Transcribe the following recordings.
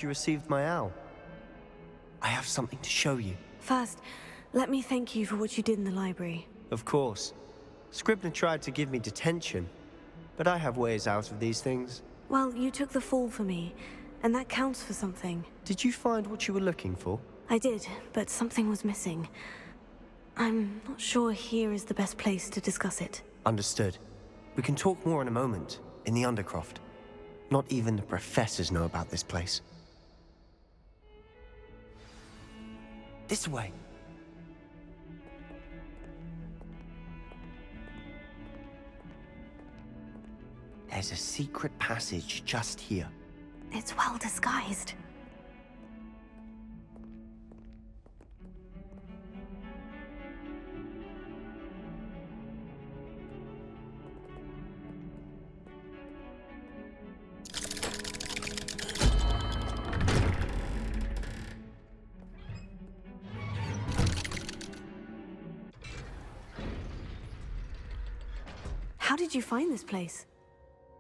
You received my owl. I have something to show you. First, let me thank you for what you did in the library. Of course. Scribner tried to give me detention, but I have ways out of these things. Well, you took the fall for me, and that counts for something. Did you find what you were looking for? I did, but something was missing. I'm not sure here is the best place to discuss it. Understood. We can talk more in a moment, in the Undercroft. Not even the professors know about this place. This way. There's a secret passage just here. It's well disguised. How did you find this place?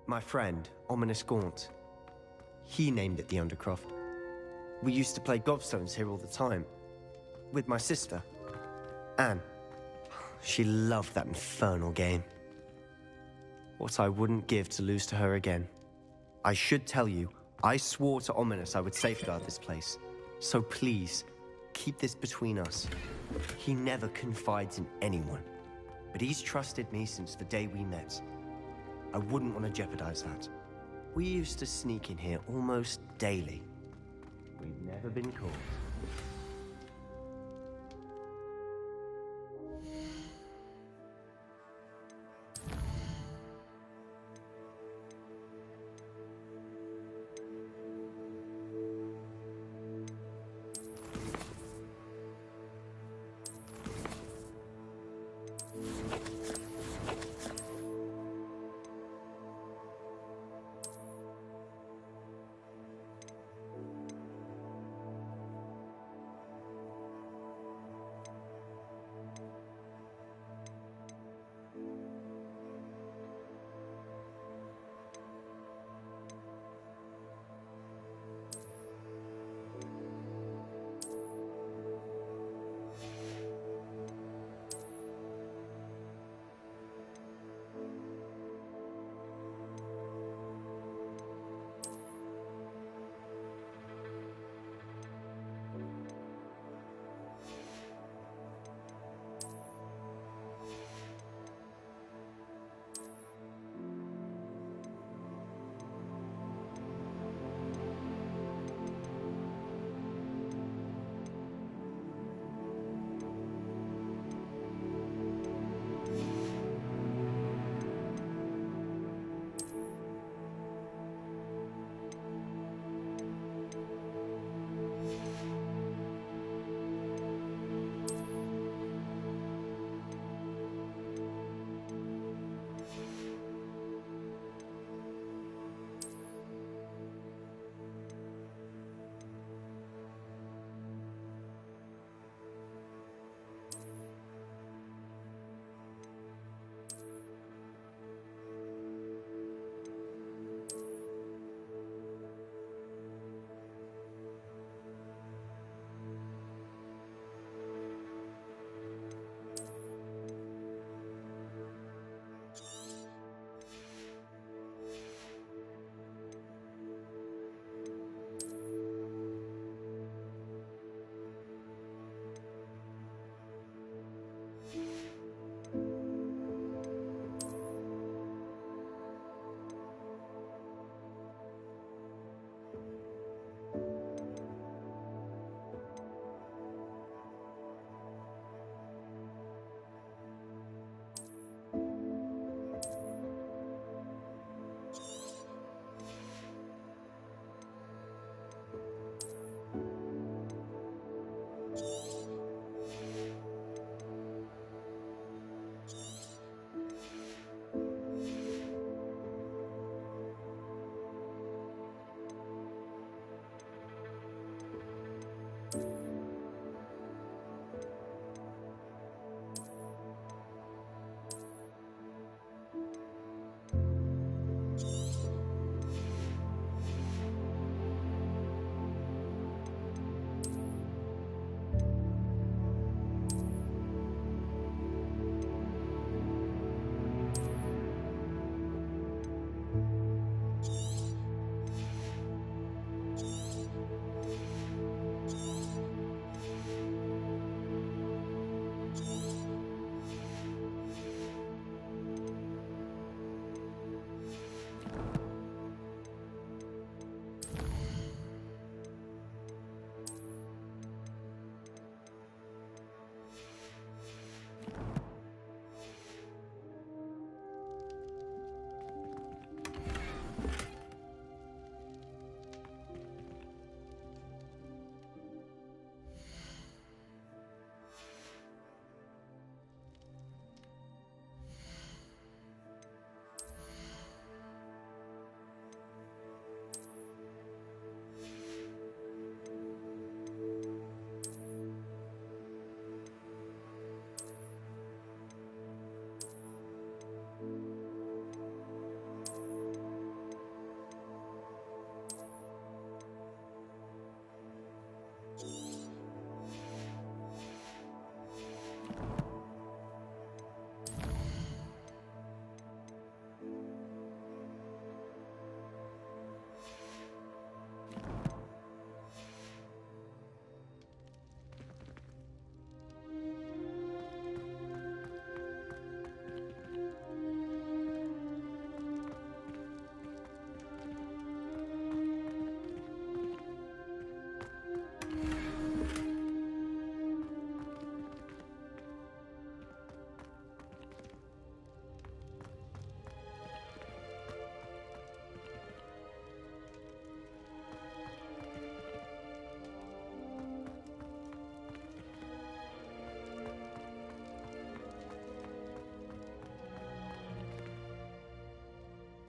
My friend, Ominous Gaunt. He named it the Undercroft. We used to play gobstones here all the time. With my sister, Anne. She loved that infernal game. What I wouldn't give to lose to her again. I should tell you, I swore to Ominous I would safeguard this place. So please, keep this between us. He never confides in anyone. But he's trusted me since the day we met. I wouldn't want to jeopardize that. We used to sneak in here almost daily. We've never been caught.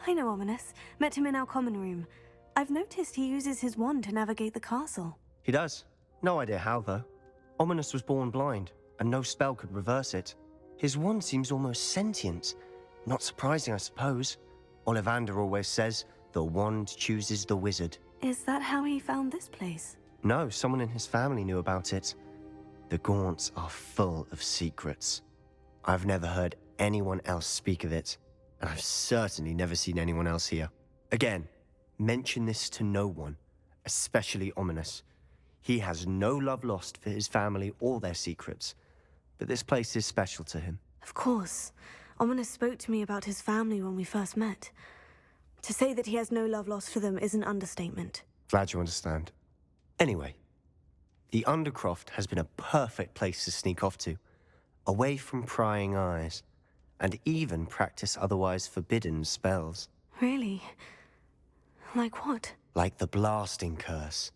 I know Ominous. Met him in our common room. I've noticed he uses his wand to navigate the castle. He does. No idea how, though. Ominous was born blind, and no spell could reverse it. His wand seems almost sentient. Not surprising, I suppose. Ollivander always says, the wand chooses the wizard. Is that how he found this place? No, someone in his family knew about it. The Gaunts are full of secrets. I've never heard anyone else speak of it, and I've certainly never seen anyone else here. Again, mention this to no one, especially Ominous. He has no love lost for his family or their secrets, but this place is special to him. Of course. Ominous spoke to me about his family when we first met. To say that he has no love lost for them is an understatement. Glad you understand. Anyway, the Undercroft has been a perfect place to sneak off to, away from prying eyes, and even practice otherwise forbidden spells. Really? Like what? Like the blasting curse.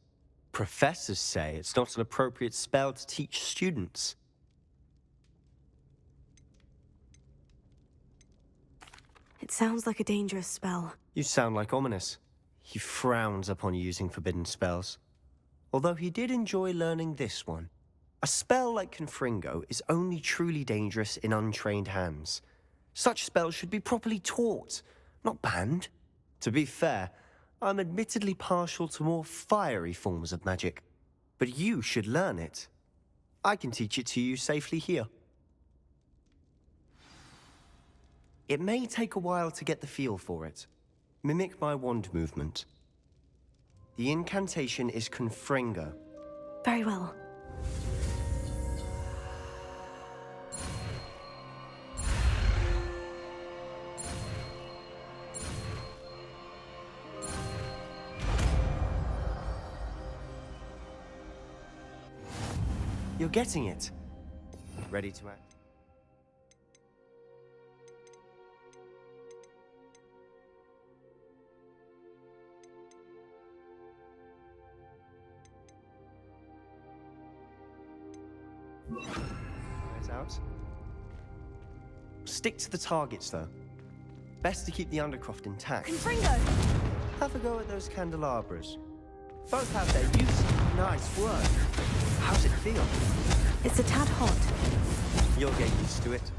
Professors say it's not an appropriate spell to teach students. It sounds like a dangerous spell. You sound like Ominous. He frowns upon using forbidden spells. Although he did enjoy learning this one. A spell like Confringo is only truly dangerous in untrained hands. Such spells should be properly taught, not banned. To be fair, I'm admittedly partial to more fiery forms of magic. But you should learn it. I can teach it to you safely here. It may take a while to get the feel for it. Mimic my wand movement. The incantation is Confringo. Very well. You're getting it. Ready to act? Eyes out. Stick to the targets, though. Best to keep the Undercroft intact. Confringo! Have a go at those candelabras. Both have their use. Nice work. How's it feel? It's a tad hot. You'll get used to it.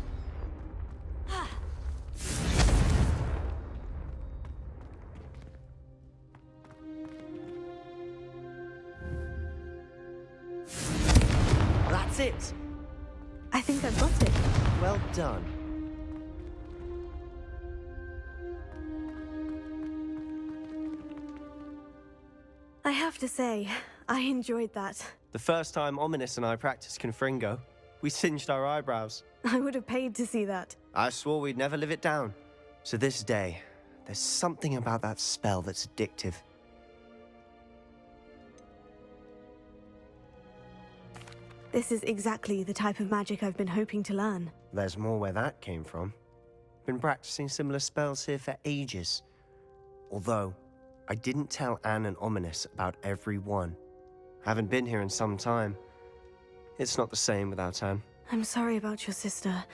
That's it. I think I've got it. Well done. I have to say, I enjoyed that. The first time Ominous and I practiced Confringo, we singed our eyebrows. I would have paid to see that. I swore we'd never live it down. To this day, there's something about that spell that's addictive. This is exactly the type of magic I've been hoping to learn. There's more where that came from. Been practicing similar spells here for ages. Although, I didn't tell Anne and Ominous about every one. Haven't been here in some time. It's not the same without Anne. I'm sorry about your sister.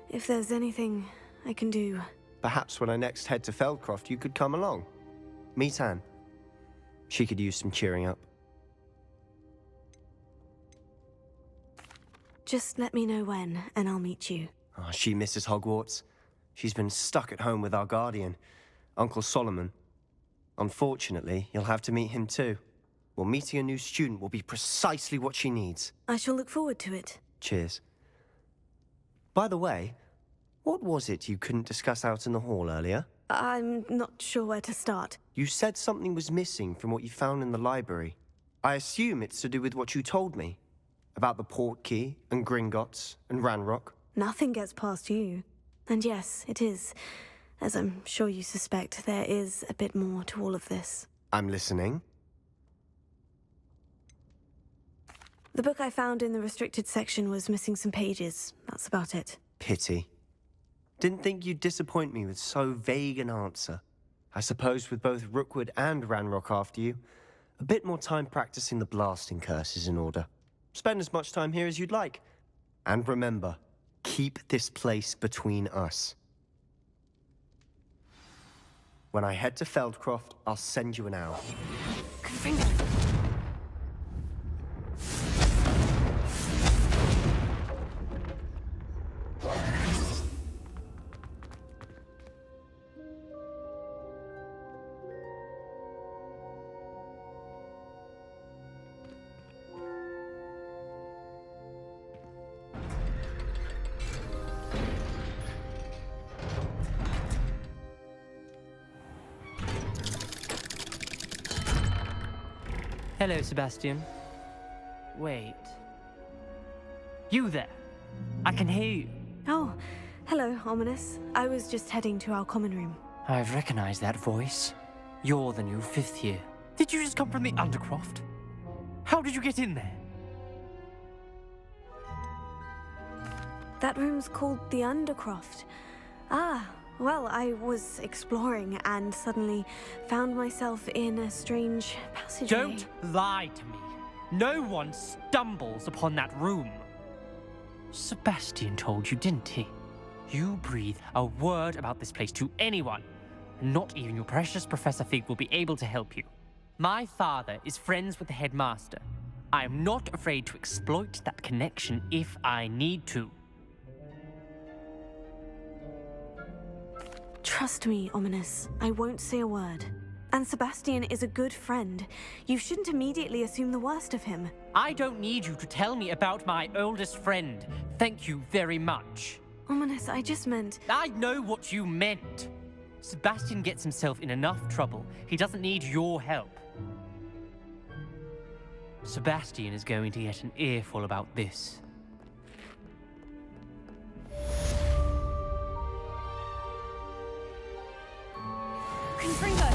If there's anything I can do... Perhaps when I next head to Feldcroft, you could come along. Meet Anne. She could use some cheering up. Just let me know when, and I'll meet you. Oh, she misses Hogwarts. She's been stuck at home with our guardian, Uncle Solomon. Unfortunately, you'll have to meet him too. Well, meeting a new student will be precisely what she needs. I shall look forward to it. Cheers. By the way, what was it you couldn't discuss out in the hall earlier? I'm not sure where to start. You said something was missing from what you found in the library. I assume it's to do with what you told me. About the Portkey, and Gringotts, and Ranrock. Nothing gets past you. And yes, it is. As I'm sure you suspect, there is a bit more to all of this. I'm listening. The book I found in the restricted section was missing some pages. That's about it. Pity. Didn't think you'd disappoint me with so vague an answer. I suppose with both Rookwood and Ranrock after you, a bit more time practicing the blasting curse is in order. Spend as much time here as you'd like. And remember, keep this place between us. When I head to Feldcroft, I'll send you an owl. Confringo! Hello, Sebastian. Wait. You there? I can hear you. Oh, hello, Ominous. I was just heading to our common room. I've recognized that voice. You're the new 5th year. Did you just come from the Undercroft? How did you get in there? That room's called the Undercroft. Ah, well, I was exploring and suddenly found myself in a strange passageway. Don't lie to me. No one stumbles upon that room. Sebastian told you, didn't he? You breathe a word about this place to anyone, and not even your precious Professor Fig will be able to help you. My father is friends with the headmaster. I am not afraid to exploit that connection if I need to. Trust me, Ominous. I won't say a word. And Sebastian is a good friend. You shouldn't immediately assume the worst of him. I don't need you to tell me about my oldest friend. Thank you very much. Ominous, I just meant... I know what you meant. Sebastian gets himself in enough trouble. He doesn't need your help. Sebastian is going to get an earful about this. Confringo!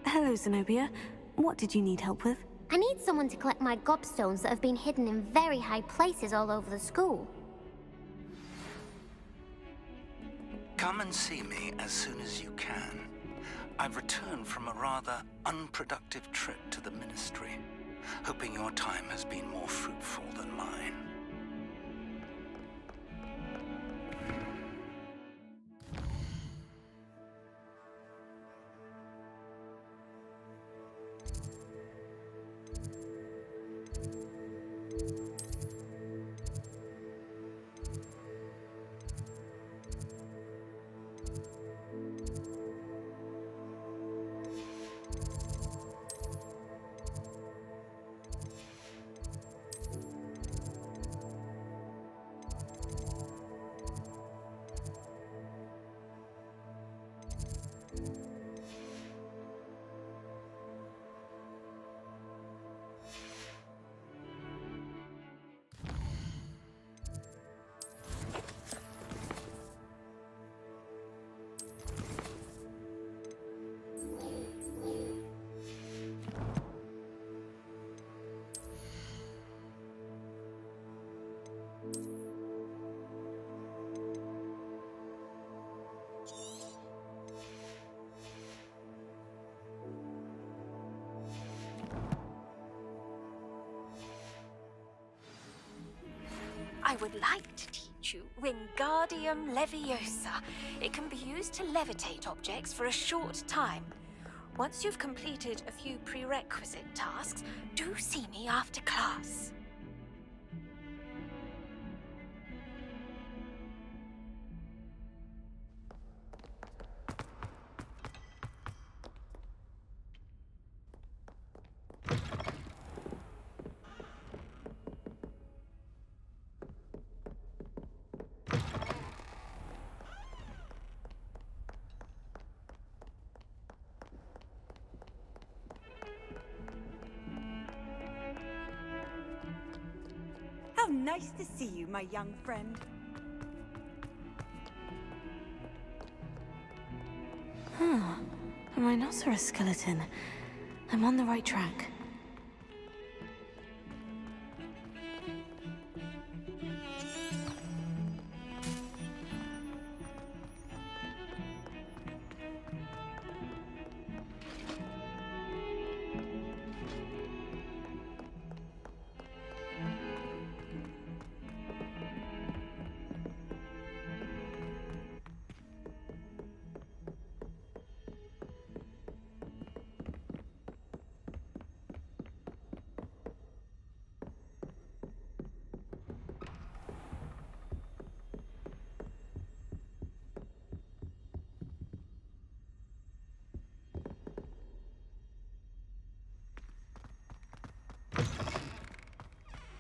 Hello, Zenobia. What did you need help with? I need someone to collect my gobstones that have been hidden in very high places all over the school. Come and see me as soon as you can. I've returned from a rather unproductive trip to the Ministry, hoping your time has been more fruitful than mine. I would like to teach you Wingardium Leviosa. It can be used to levitate objects for a short time. Once you've completed a few prerequisite tasks, do see me after class. Nice to see you, my young friend. A rhinoceros skeleton. I'm on the right track.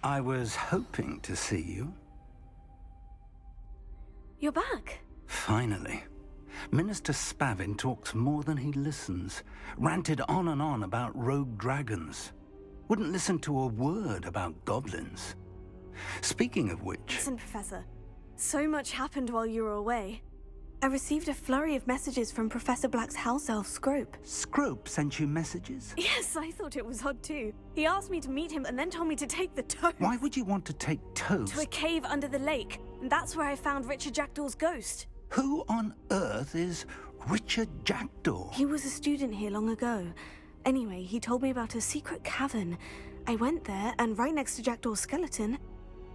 I was hoping to see you. You're back. Finally. Minister Spavin talks more than he listens. Ranted on and on about rogue dragons. Wouldn't listen to a word about goblins. Speaking of which... Listen, Professor. So much happened while you were away. I received a flurry of messages from Professor Black's house elf, Scrope. Scrope sent you messages? Yes, I thought it was odd too. He asked me to meet him and then told me to take the toad. Why would you want to take toads? To a cave under the lake. And that's where I found Richard Jackdaw's ghost. Who on earth is Richard Jackdaw? He was a student here long ago. Anyway, he told me about a secret cavern. I went there, and right next to Jackdaw's skeleton,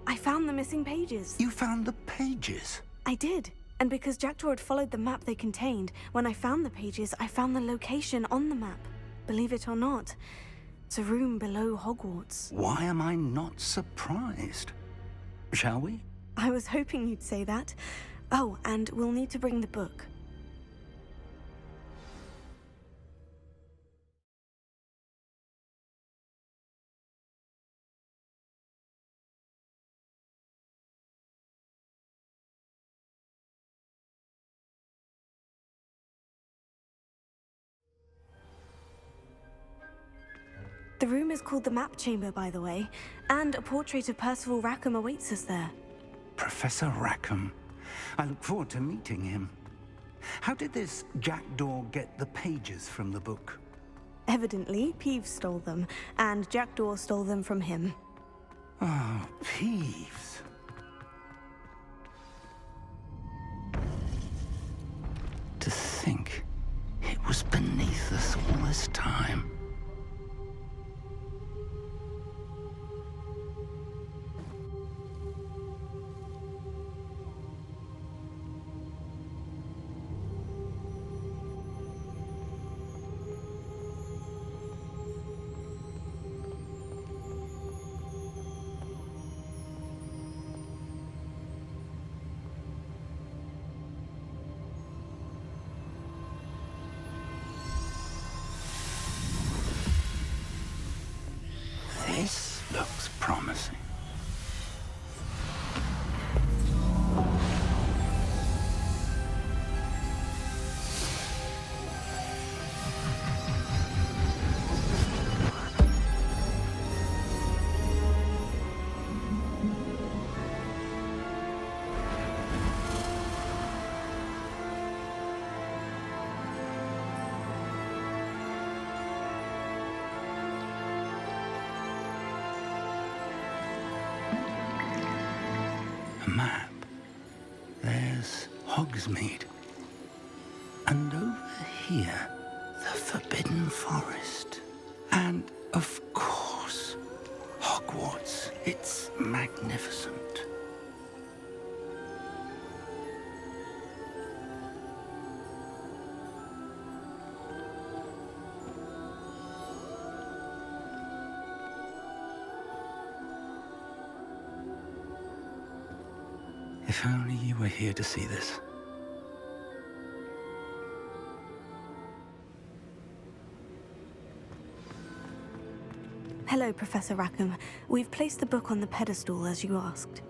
I found the missing pages. You found the pages? I did. And because Jackdaw had followed the map they contained, when I found the pages, I found the location on the map. Believe it or not, it's a room below Hogwarts. Why am I not surprised? Shall we? I was hoping you'd say that. Oh, and we'll need to bring the book. The room is called the Map Chamber, by the way, and a portrait of Percival Rackham awaits us there. Professor Rackham. I look forward to meeting him. How did this Jackdaw get the pages from the book? Evidently, Peeves stole them, and Jackdaw stole them from him. Oh, Peeves. To think it was beneath us all this time. This looks promising. A map. There's Hogsmeade. And over here, the Forbidden Forest. And, of course, Hogwarts. It's magnificent. If only you were here to see this. Hello, Professor Rackham. We've placed the book on the pedestal, as you asked.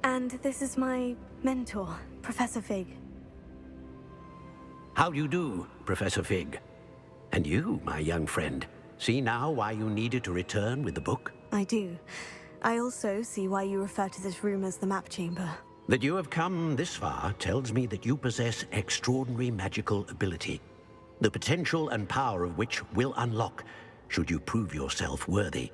And this is my mentor, Professor Fig. How do you do, Professor Fig? And you, my young friend, see now why you needed to return with the book? I do. I also see why you refer to this room as the map chamber. That you have come this far tells me that you possess extraordinary magical ability, the potential and power of which will unlock should you prove yourself worthy.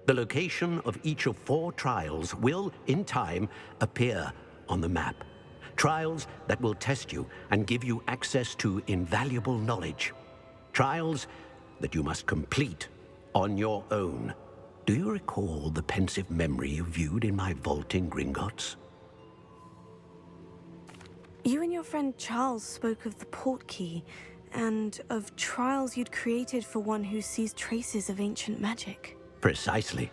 The location of each of 4 trials will, in time, appear on the map. Trials that will test you and give you access to invaluable knowledge. Trials that you must complete on your own. Do you recall the pensive memory you viewed in my vault in Gringotts? You and your friend Charles spoke of the portkey, and of trials you'd created for one who sees traces of ancient magic. Precisely.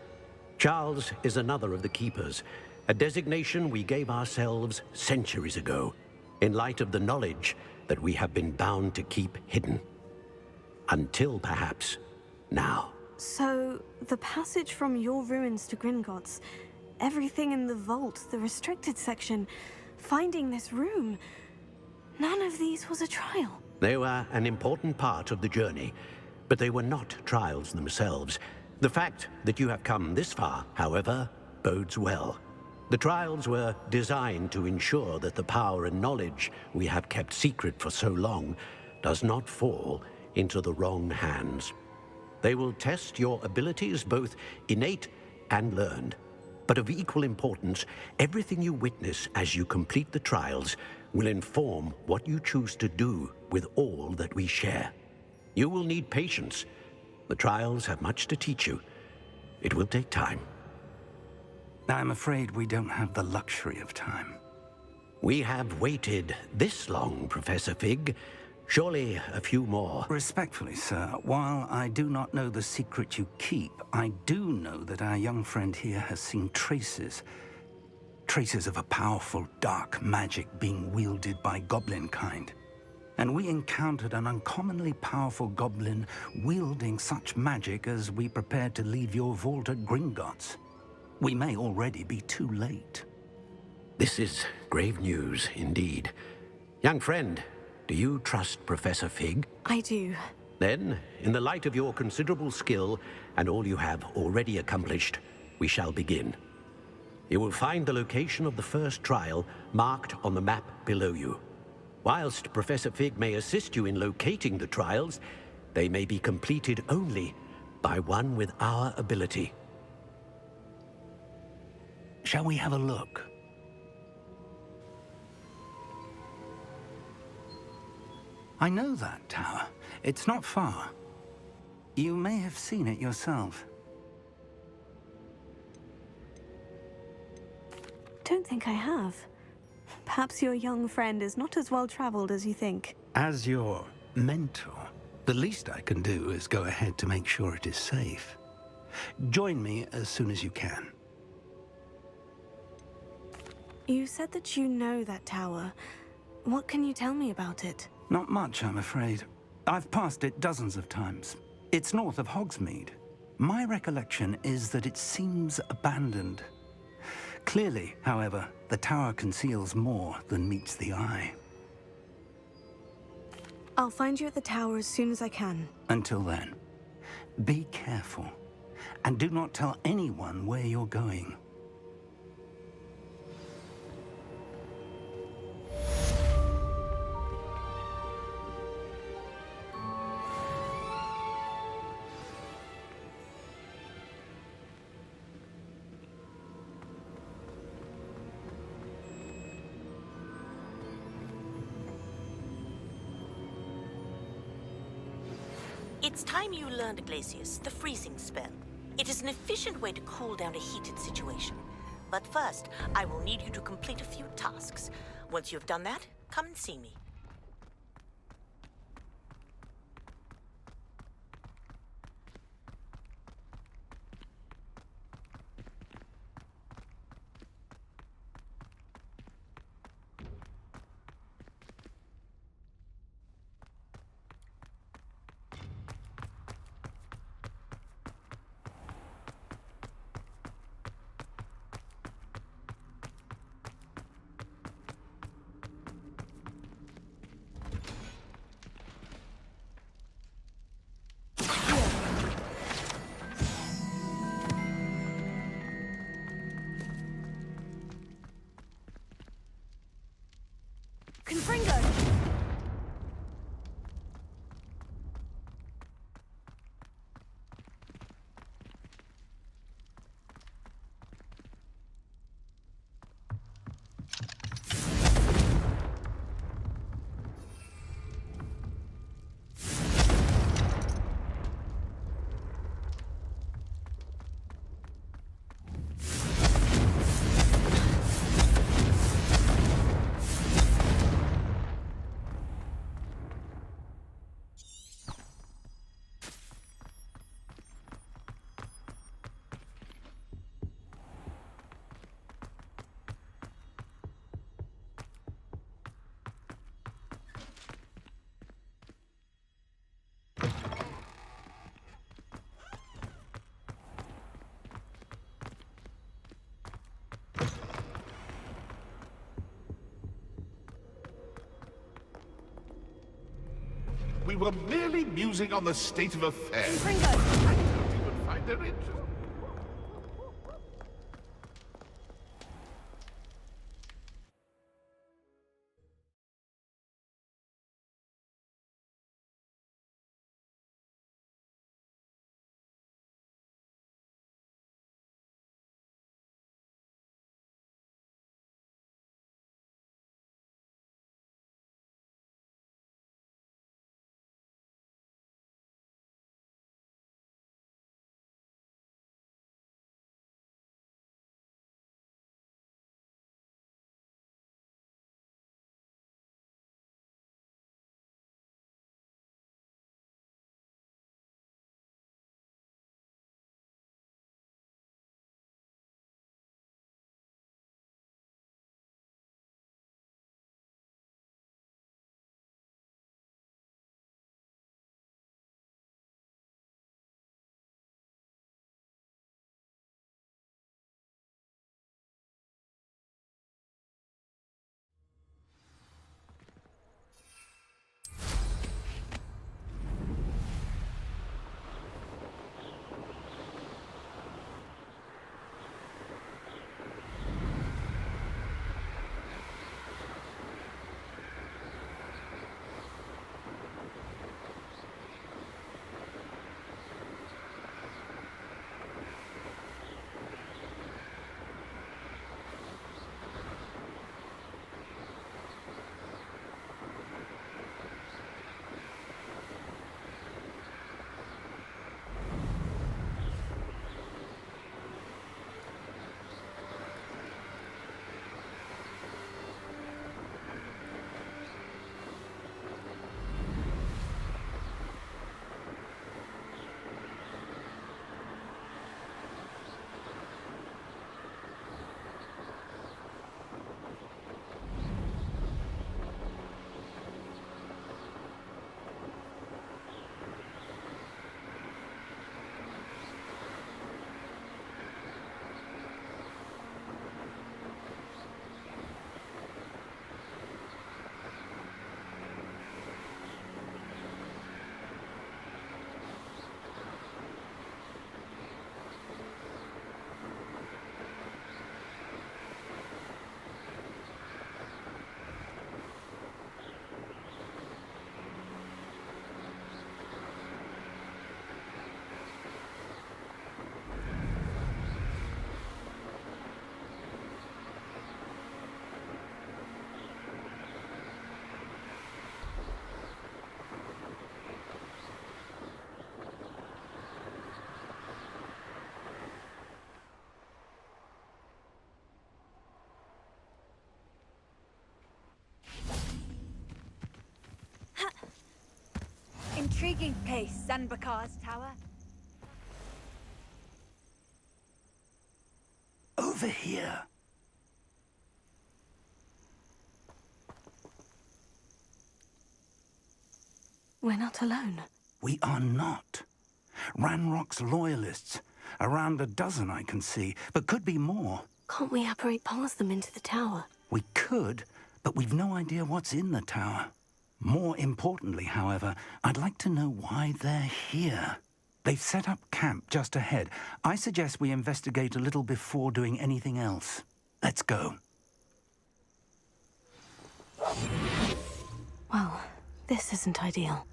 Charles is another of the Keepers, a designation we gave ourselves centuries ago, in light of the knowledge that we have been bound to keep hidden. Until, perhaps, now. So, the passage from your ruins to Gringotts, everything in the vault, the restricted section, finding this room, none of these was a trial. They were an important part of the journey, but they were not trials themselves. The fact that you have come this far, however, bodes well. The trials were designed to ensure that the power and knowledge we have kept secret for so long does not fall into the wrong hands. They will test your abilities, both innate and learned. But of equal importance, everything you witness as you complete the trials will inform what you choose to do with all that we share. You will need patience. The trials have much to teach you. It will take time. I'm afraid we don't have the luxury of time. We have waited this long, Professor Fig. Surely a few more. Respectfully, sir, while I do not know the secret you keep, I do know that our young friend here has seen traces of a powerful dark magic being wielded by goblin kind. And we encountered an uncommonly powerful goblin wielding such magic as we prepared to leave your vault at Gringotts. We may already be too late. This is grave news indeed. Young friend, do you trust Professor Fig? I do. Then, in the light of your considerable skill and all you have already accomplished, we shall begin. You will find the location of the first trial marked on the map below you. Whilst Professor Fig may assist you in locating the trials, they may be completed only by one with our ability. Shall we have a look? I know that tower. It's not far. You may have seen it yourself. Don't think I have. Perhaps your young friend is not as well traveled as you think. As your mentor, the least I can do is go ahead to make sure it is safe. Join me as soon as you can. You said that you know that tower. What can you tell me about it? Not much, I'm afraid. I've passed it dozens of times. It's north of Hogsmeade. My recollection is that it seems abandoned. Clearly, however, the tower conceals more than meets the eye. I'll find you at the tower as soon as I can. Until then, be careful, and do not tell anyone where you're going. It's time you learned, Glacius, the freezing spell. It is an efficient way to cool down a heated situation. But first, I will need you to complete a few tasks. Once you've done that, come and see me. Confringo! We were merely musing on the state of affairs. Confringo! I don't even find her interesting. Intriguing place, Zanbakar's tower. Over here. We're not alone. We are not. Ranrock's loyalists. Around a dozen I can see, but could be more. Can't we apparate past them into the tower? We could, but we've no idea what's in the tower. More importantly, however, I'd like to know why they're here. They've set up camp just ahead. I suggest we investigate a little before doing anything else. Let's go. This isn't ideal.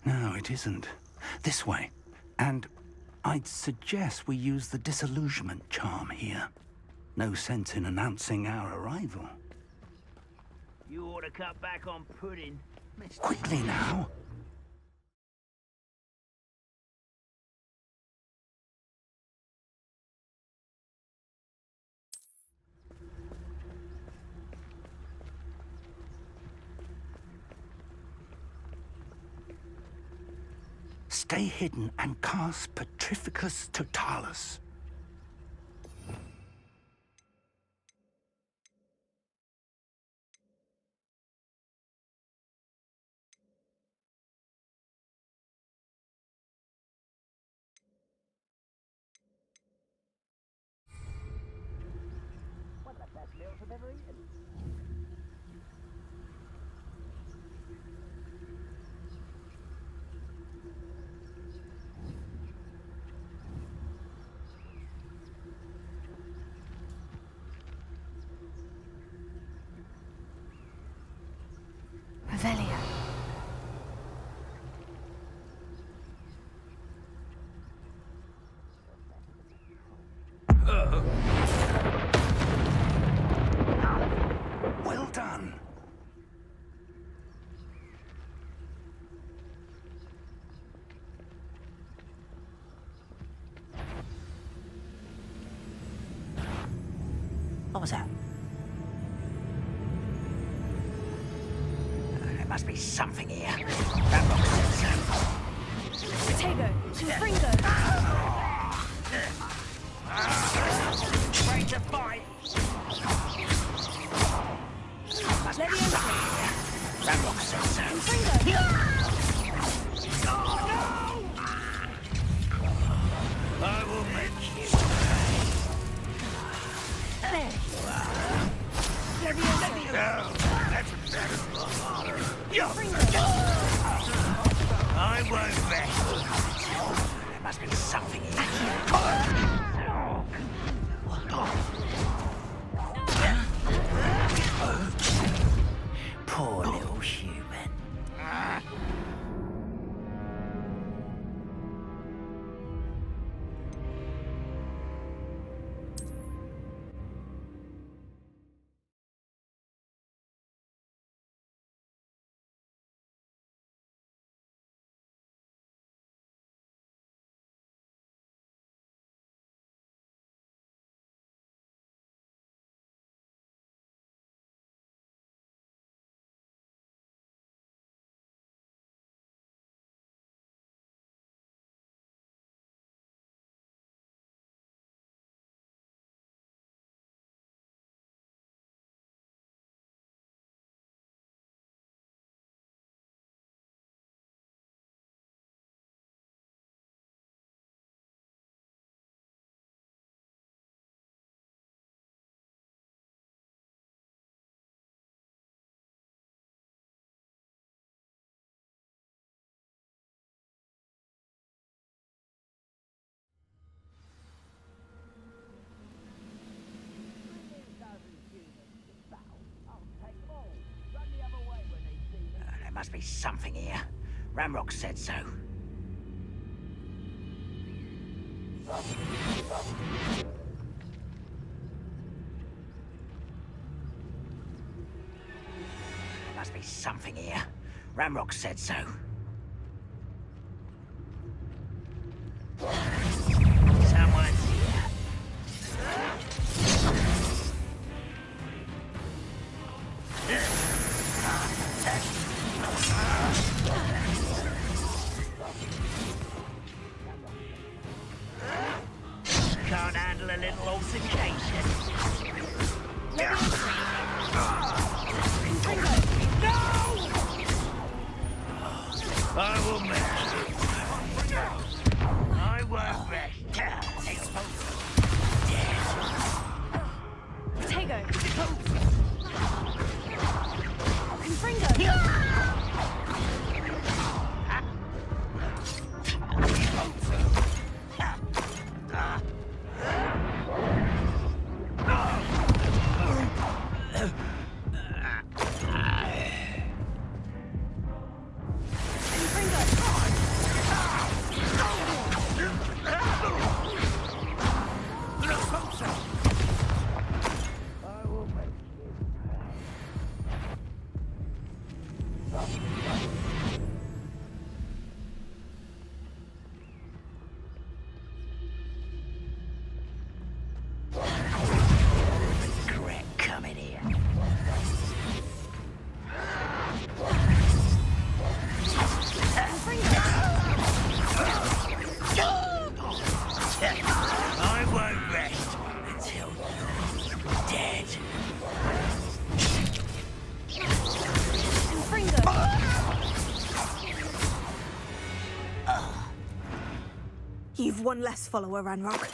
No, it isn't. This way. And I'd suggest we use the disillusionment charm here. No sense in announcing our arrival. You ought to cut back on pudding. Quickly now. Stay hidden and cast Petrificus Totalis. Revelio. Well done. What was that? There must be something here. That looks Protego. Confringo. Trying to bite. Must be something here. That looks so. Confringo. I will make you. There you are. I won't rest. There must be something here. Poor little human. There must be something here. Ramrock said so. There must be something here. Ramrock said so. Someone's here. Can't handle a little altercation. I will make you. I won't rest. Protego. Confringo. You've one less follower, Ranrock.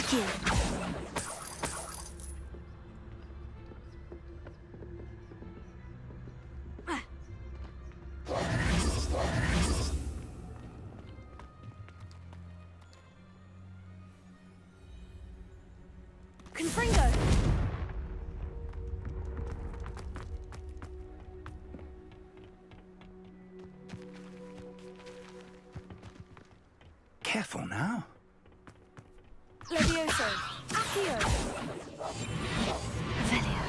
Here. Confringo! Careful now. Levioso! Accio! Revelio.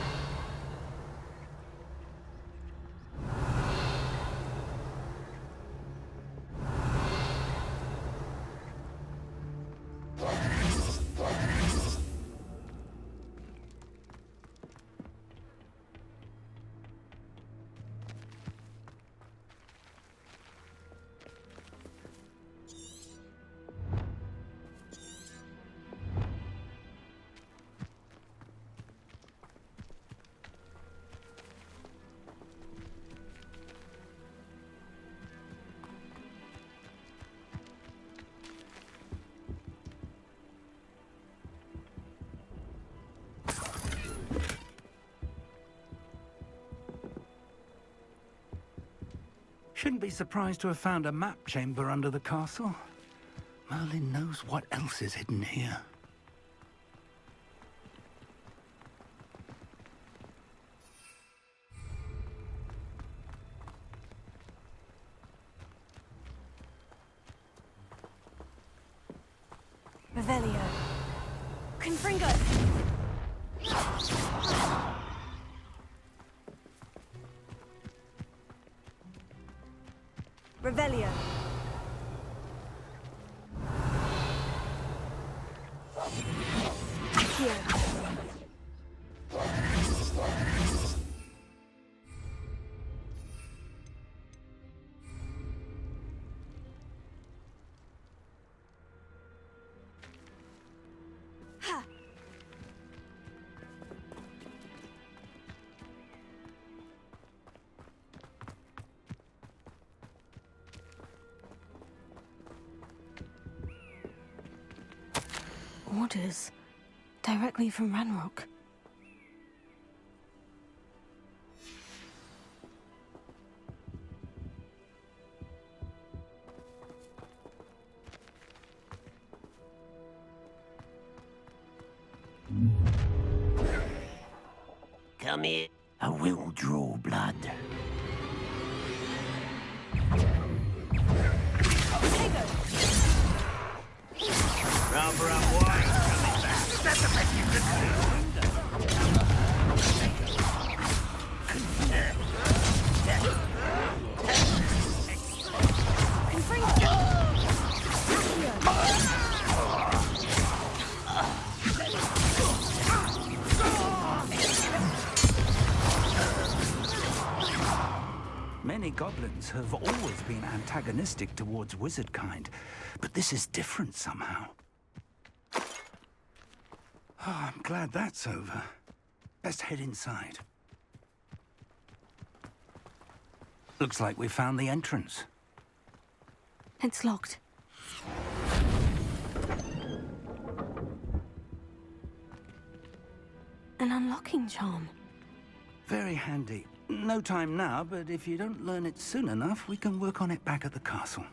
Shouldn't be surprised to have found a map chamber under the castle. Merlin knows what else is hidden here. Revelio. Confringo! Revelio. Accio. Ha! Orders directly from Ranrock. Come here. I will draw blood. Rubber up wine coming back. Is that the best you can do? Many goblins have always been antagonistic towards wizard kind, but this is different somehow. Oh, I'm glad that's over. Best head inside. Looks like we found the entrance. It's locked. An unlocking charm. Very handy. No time now, but if you don't learn it soon enough, we can work on it back at the castle.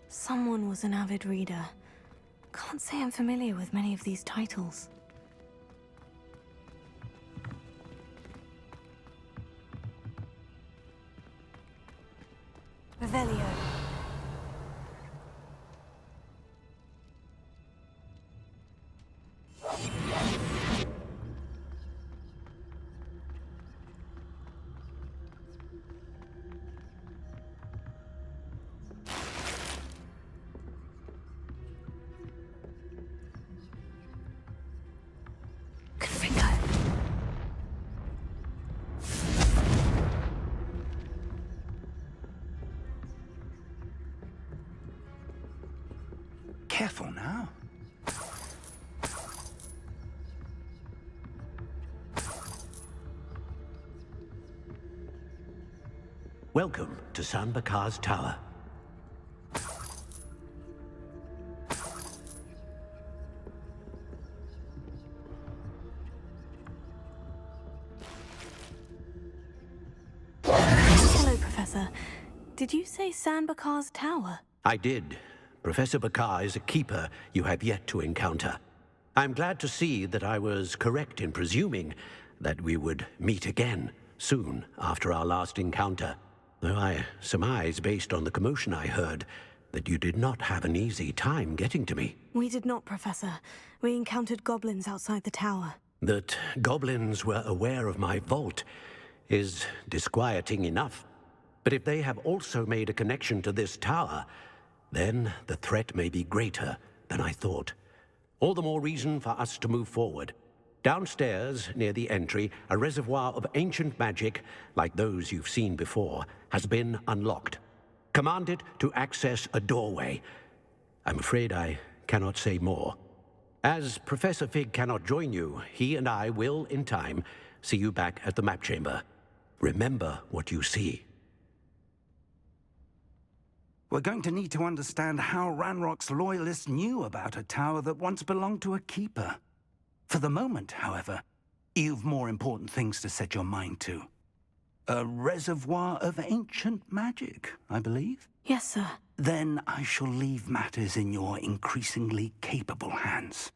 Someone was an avid reader. Can't say I'm familiar with many of these titles. Revelio. Careful now. Welcome to San Bakar's Tower. Hello, Professor. Did you say San Bakar's Tower? I did. Professor Bakar is a keeper you have yet to encounter. I'm glad to see that I was correct in presuming that we would meet again soon after our last encounter. Though I surmise, based on the commotion I heard, that you did not have an easy time getting to me. We did not, Professor. We encountered goblins outside the tower. That goblins were aware of my vault is disquieting enough. But if they have also made a connection to this tower, then the threat may be greater than I thought. All the more reason for us to move forward. Downstairs, near the entry, a reservoir of ancient magic, like those you've seen before, has been unlocked. Command it to access a doorway. I'm afraid I cannot say more. As Professor Fig cannot join you, he and I will, in time, see you back at the map chamber. Remember what you see. We're going to need to understand how Ranrock's loyalists knew about a tower that once belonged to a keeper. For the moment, however, you've more important things to set your mind to. A reservoir of ancient magic, I believe? Yes, sir. Then I shall leave matters in your increasingly capable hands.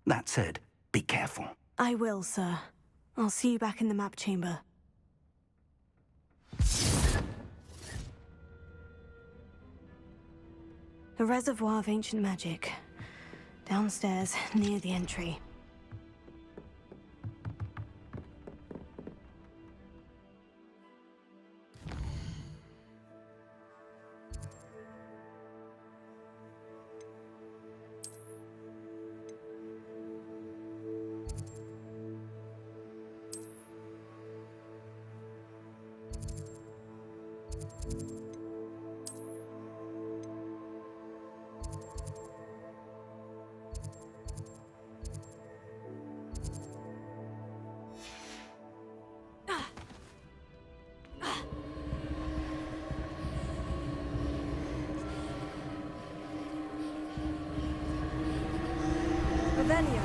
That said, be careful. I will, sir. I'll see you back in the map chamber. A reservoir of ancient magic. Downstairs, near the entry. Revelio.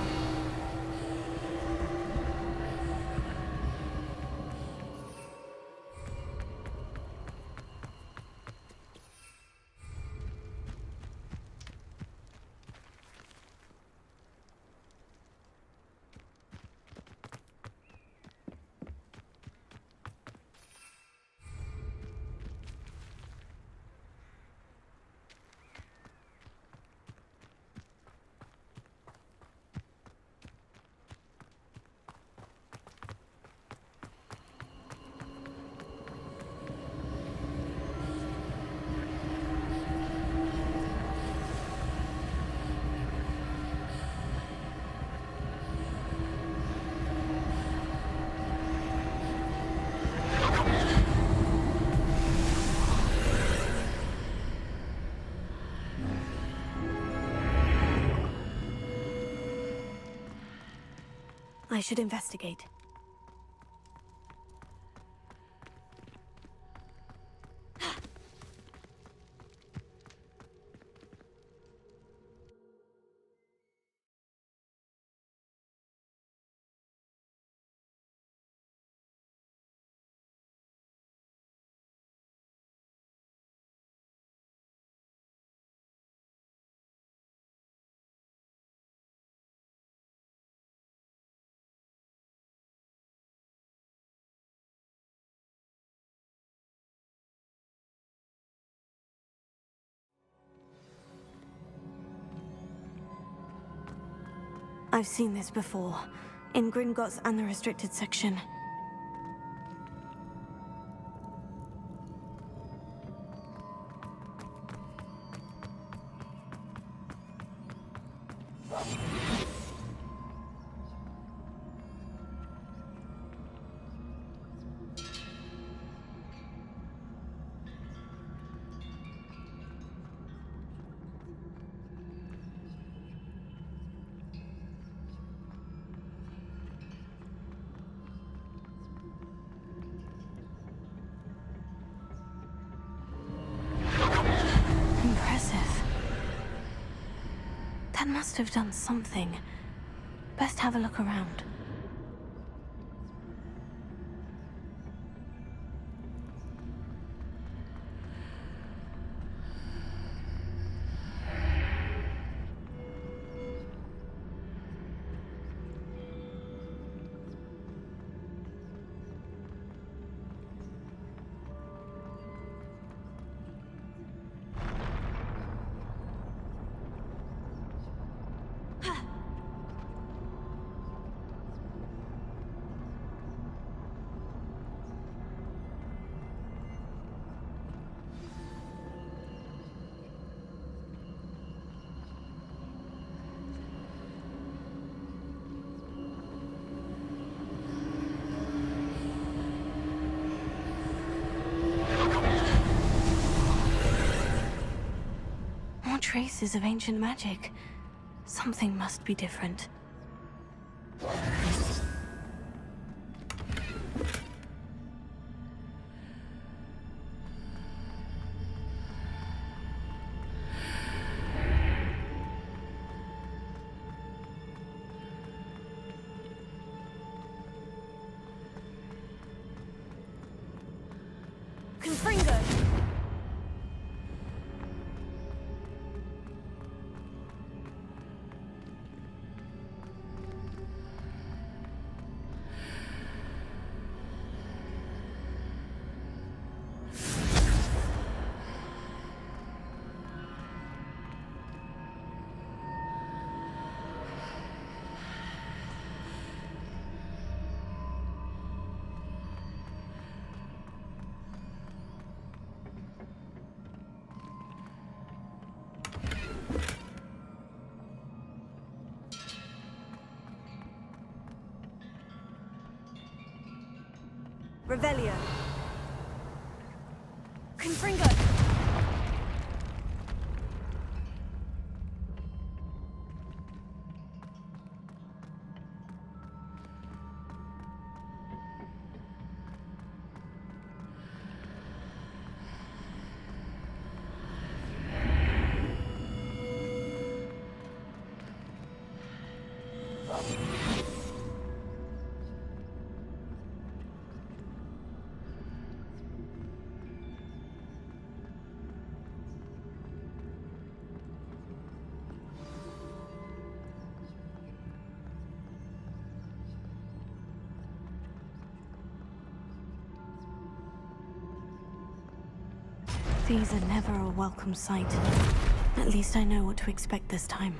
I should investigate. I've seen this before, in Gringotts and the restricted section. Impressive. That must have done something. Best have a look around. More traces of ancient magic. Something must be different. Confringo! Revelio. Confringo. These are never a welcome sight. At least I know what to expect this time.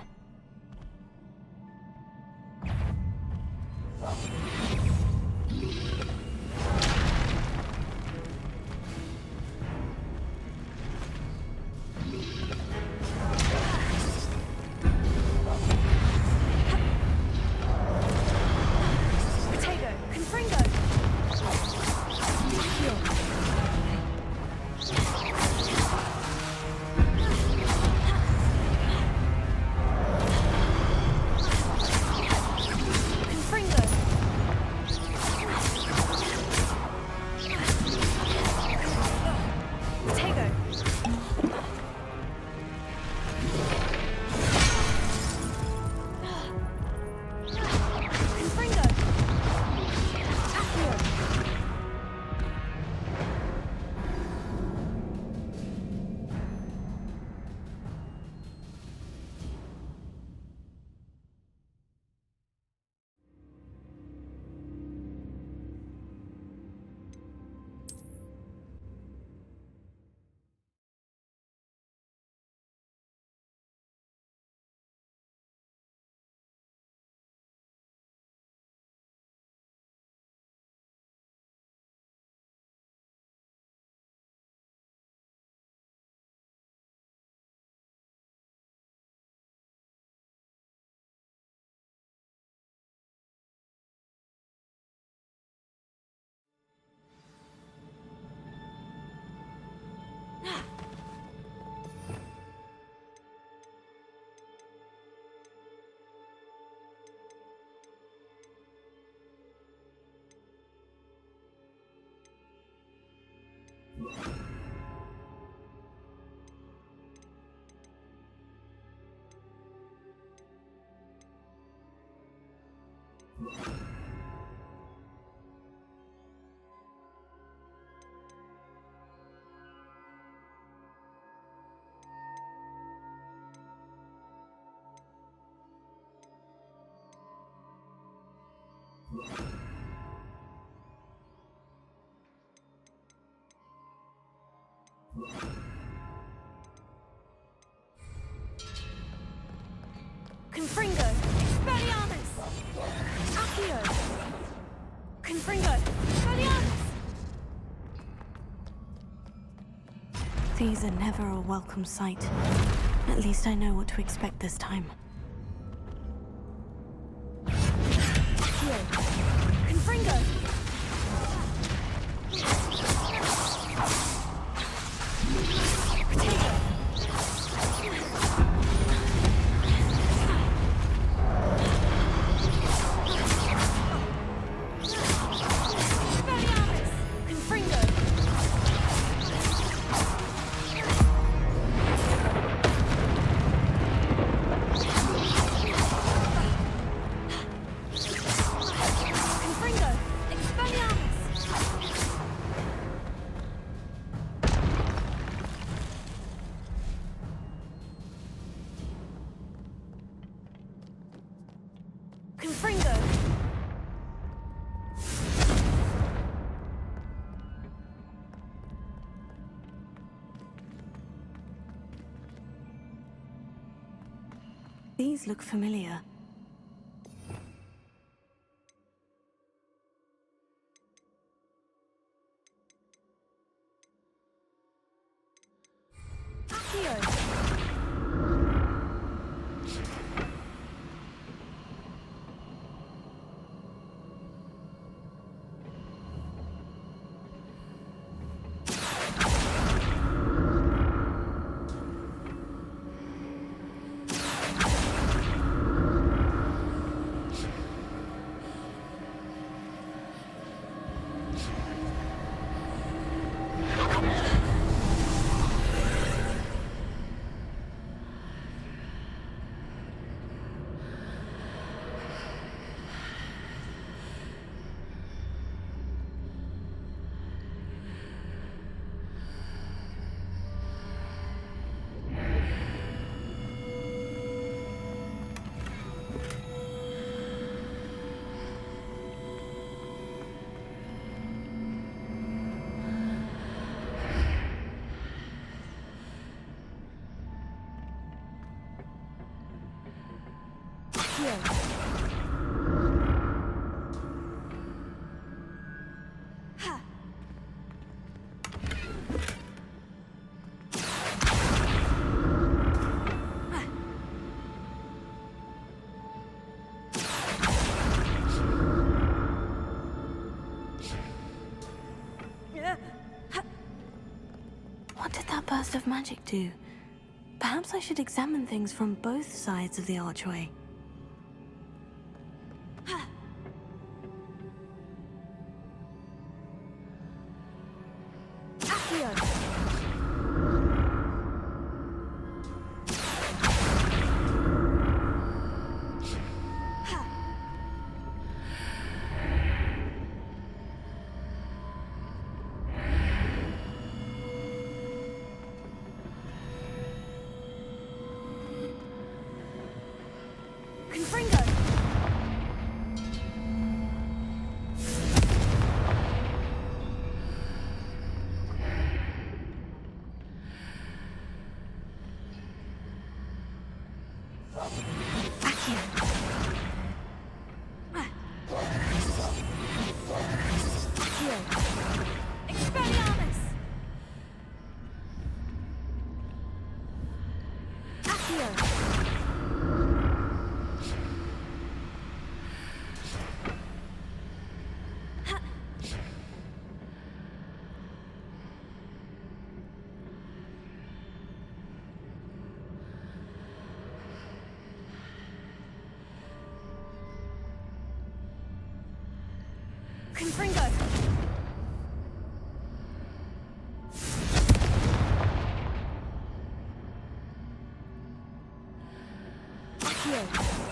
Confringo! Expelliarmus! Accio! Confringo! Expelliarmus! These are never a welcome sight. At least I know what to expect this time. Accio! Confringo! Confringo! These look familiar. Accio! What did that burst of magic do? Perhaps I should examine things from both sides of the archway. Accio! Confringo! Accio! Accio! Expelliarmus! Accio! Confringo! Accio!